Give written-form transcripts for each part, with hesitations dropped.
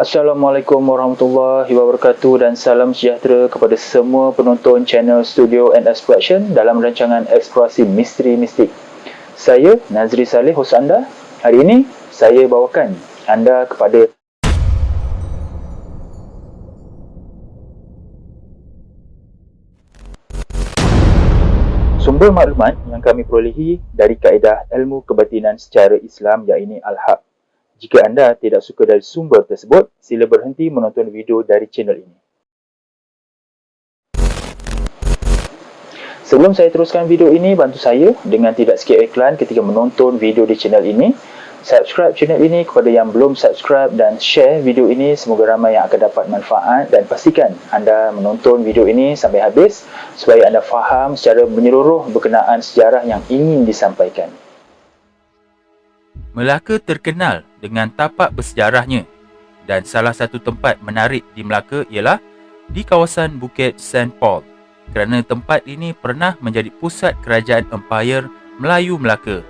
Assalamualaikum warahmatullahi wabarakatuh dan salam sejahtera kepada semua penonton channel Studio and Exploration dalam rancangan eksplorasi misteri mistik. Saya Nazri Saleh, hos anda. Hari ini saya bawakan anda kepada sumber maklumat yang kami perolehi dari kaedah ilmu kebatinan secara Islam, iaitu Al-Haq. Jika anda tidak suka dari sumber tersebut, sila berhenti menonton video dari channel ini. Sebelum saya teruskan video ini, bantu saya dengan tidak skip iklan ketika menonton video di channel ini. Subscribe channel ini kepada yang belum subscribe dan share video ini, semoga ramai yang akan dapat manfaat, dan pastikan anda menonton video ini sampai habis supaya anda faham secara menyeluruh berkenaan sejarah yang ingin disampaikan. Melaka terkenal dengan tapak bersejarahnya, dan salah satu tempat menarik di Melaka ialah di kawasan Bukit St. Paul, kerana tempat ini pernah menjadi pusat kerajaan Empayar Melayu Melaka.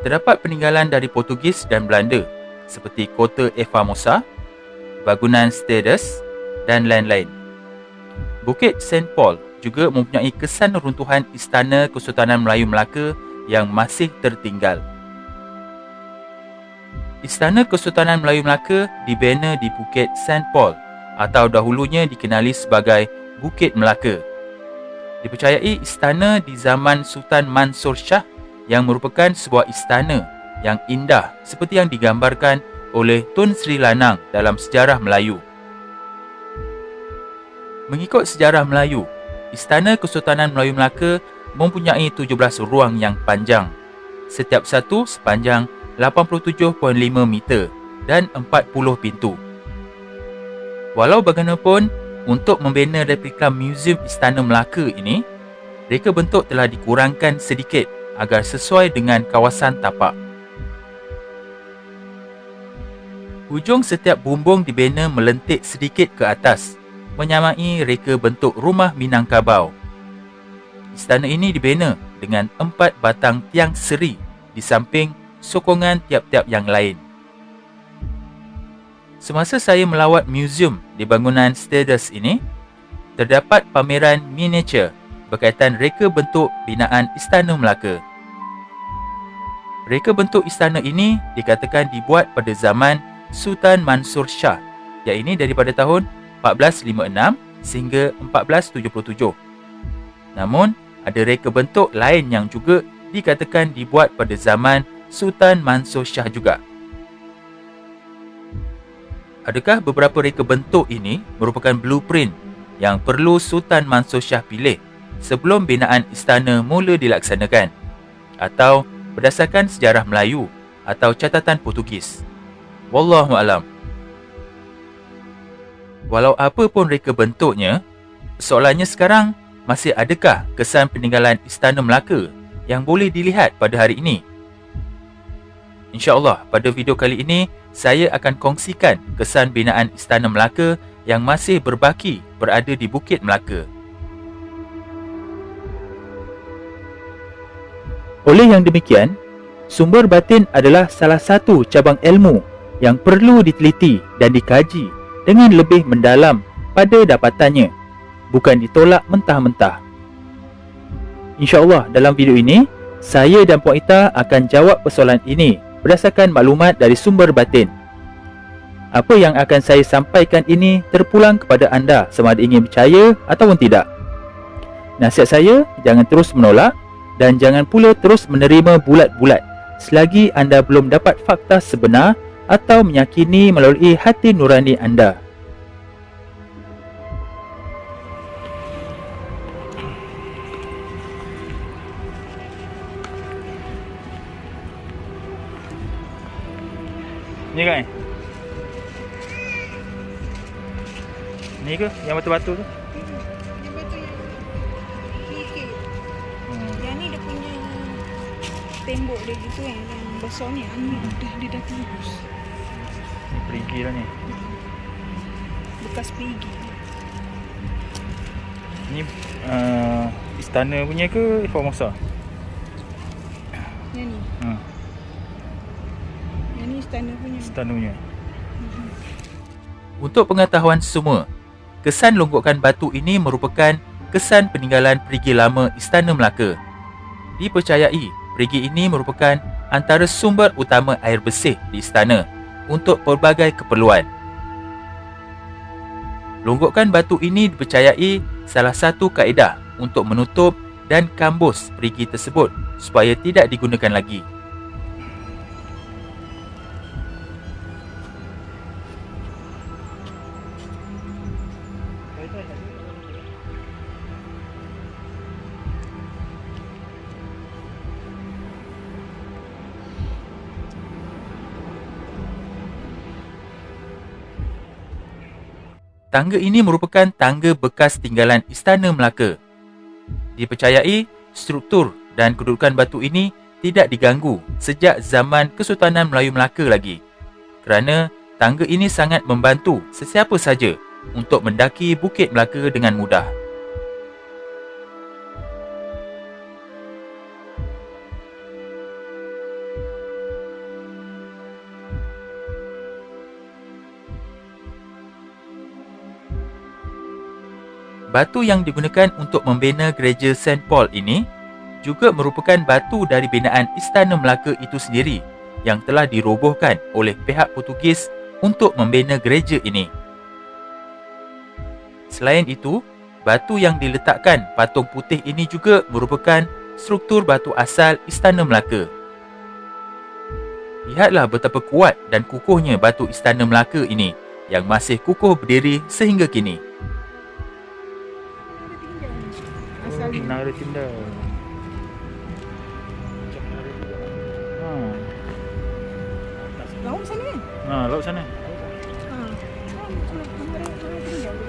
Terdapat peninggalan dari Portugis dan Belanda seperti kota Formosa, bangunan Stades dan lain-lain. Bukit St. Paul juga mempunyai kesan runtuhan Istana Kesultanan Melayu Melaka yang masih tertinggal. Istana Kesultanan Melayu Melaka dibina di Bukit St. Paul atau dahulunya dikenali sebagai Bukit Melaka. Dipercayai istana di zaman Sultan Mansur Shah yang merupakan sebuah istana yang indah seperti yang digambarkan oleh Tun Sri Lanang dalam sejarah Melayu. Mengikut sejarah Melayu, Istana Kesultanan Melayu Melaka mempunyai 17 ruang yang panjang, setiap satu sepanjang 87.5 meter dan 40 pintu. Walau bagaimanapun, untuk membina replika Muzium Istana Melaka ini, reka bentuk telah dikurangkan sedikit agar sesuai dengan kawasan tapak. Hujung setiap bumbung dibina melentik sedikit ke atas, menyamai reka bentuk rumah Minangkabau. Istana ini dibina dengan 4 batang tiang seri di samping sokongan tiap-tiap yang lain. Semasa saya melawat muzium di bangunan Stades ini, terdapat pameran miniatur berkaitan reka bentuk binaan Istana Melaka. Reka bentuk istana ini dikatakan dibuat pada zaman Sultan Mansur Shah, iaitu daripada tahun 1456 sehingga 1477. Namun, ada reka bentuk lain yang juga dikatakan dibuat pada zaman Sultan Mansur Shah juga. Adakah beberapa reka bentuk ini merupakan blueprint yang perlu Sultan Mansur Shah pilih sebelum binaan istana mula dilaksanakan, atau berdasarkan sejarah Melayu atau catatan Portugis? Wallahualam. Walau apa pun reka bentuknya, soalannya sekarang, masih adakah kesan peninggalan Istana Melaka yang boleh dilihat pada hari ini? InsyaAllah, pada video kali ini, saya akan kongsikan kesan binaan Istana Melaka yang masih berbaki berada di Bukit Melaka. Oleh yang demikian, sumber batin adalah salah satu cabang ilmu yang perlu diteliti dan dikaji dengan lebih mendalam pada dapatannya, bukan ditolak mentah-mentah. InsyaAllah dalam video ini, saya dan Puan Ita akan jawab persoalan ini berdasarkan maklumat dari sumber batin. Apa yang akan saya sampaikan ini terpulang kepada anda sama ada ingin percaya ataupun tidak. Nasihat saya, jangan terus menolak dan jangan pula terus menerima bulat-bulat selagi anda belum dapat fakta sebenar atau meyakini melalui hati nurani anda. Ni kan? Ni ke? Yang batu-batu tu? Yang batu yang ni ke? Yang ni dia punya tembok dia gitu yang besar ni. Dia dah tembus. Ni perigi lah ni. Bekas perigi. Ni istana punya ke Formosa? Yang ni. Yang ni istana punya. Istanunya. Untuk pengetahuan semua, kesan longgokan batu ini merupakan kesan peninggalan perigi lama Istana Melaka. Dipercayai, perigi ini merupakan antara sumber utama air bersih di istana untuk pelbagai keperluan. Longgokan batu ini dipercayai salah satu kaedah untuk menutup dan kambus perigi tersebut supaya tidak digunakan lagi. Tangga ini merupakan tangga bekas tinggalan Istana Melaka. Dipercayai, struktur dan kedudukan batu ini tidak diganggu sejak zaman Kesultanan Melayu Melaka lagi. Kerana tangga ini sangat membantu sesiapa saja untuk mendaki Bukit Melaka dengan mudah. Batu yang digunakan untuk membina gereja St. Paul ini juga merupakan batu dari binaan Istana Melaka itu sendiri yang telah dirobohkan oleh pihak Portugis untuk membina gereja ini. Selain itu, batu yang diletakkan patung putih ini juga merupakan struktur batu asal Istana Melaka. Lihatlah betapa kuat dan kukuhnya batu Istana Melaka ini yang masih kukuh berdiri sehingga kini. Asalnya. Menara Tinda. Laut sana kan? Laut sana.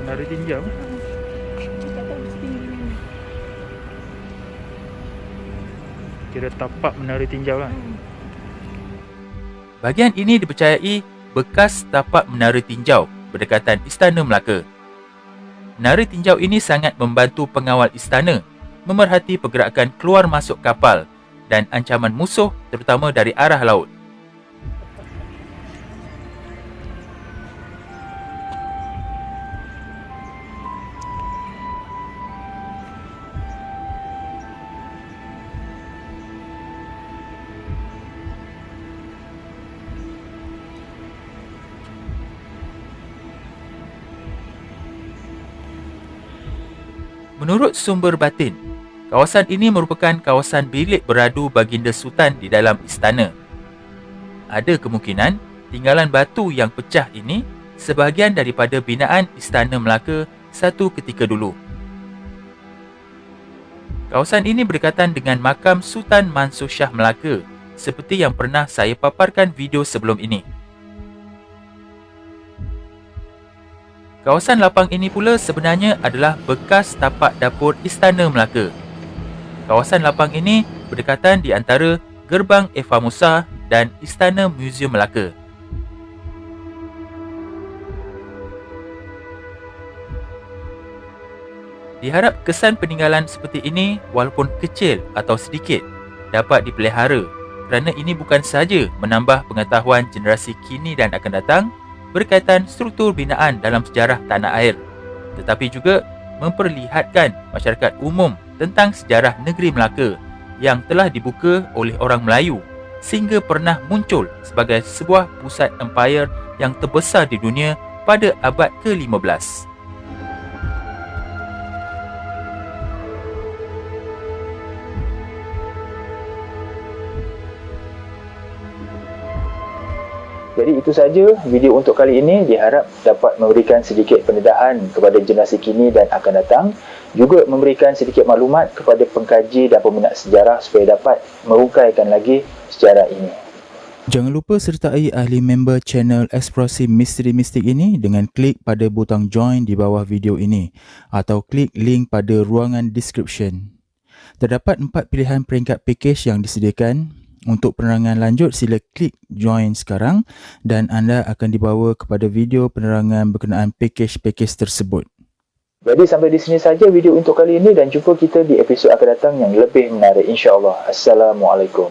Menara tinjau. Tak tahu setinggi mana. Kira tapak menara tinjau lah. Bahagian ini dipercayai bekas tapak menara tinjau berdekatan Istana Melaka. Menara tinjau ini sangat membantu pengawal istana memerhati pergerakan keluar masuk kapal dan ancaman musuh terutama dari arah laut. Menurut sumber batin, kawasan ini merupakan kawasan bilik beradu baginda Sultan di dalam istana. Ada kemungkinan tinggalan batu yang pecah ini sebahagian daripada binaan Istana Melaka satu ketika dulu. Kawasan ini berdekatan dengan makam Sultan Mansur Shah Melaka seperti yang pernah saya paparkan video sebelum ini. Kawasan lapang ini pula sebenarnya adalah bekas tapak dapur Istana Melaka. Kawasan lapang ini berdekatan di antara Gerbang Eva Musa dan Istana Muzium Melaka. Diharap kesan peninggalan seperti ini walaupun kecil atau sedikit dapat dipelihara kerana ini bukan sahaja menambah pengetahuan generasi kini dan akan datang berkaitan struktur binaan dalam sejarah tanah air, tetapi juga memperlihatkan masyarakat umum tentang sejarah negeri Melaka yang telah dibuka oleh orang Melayu sehingga pernah muncul sebagai sebuah pusat empayar yang terbesar di dunia pada abad ke-15. Jadi itu saja video untuk kali ini, diharap dapat memberikan sedikit pendedahan kepada generasi kini dan akan datang, juga memberikan sedikit maklumat kepada pengkaji dan peminat sejarah supaya dapat merungkaikan lagi sejarah ini. Jangan lupa sertai ahli member channel Eksplorasi Misteri Mistik ini dengan klik pada butang join di bawah video ini atau klik link pada ruangan description. Terdapat 4 pilihan peringkat package yang disediakan. Untuk penerangan lanjut, sila klik join sekarang dan anda akan dibawa kepada video penerangan berkenaan package-package tersebut. Jadi sampai di sini saja video untuk kali ini dan jumpa kita di episod akan datang yang lebih menarik insya-Allah. Assalamualaikum.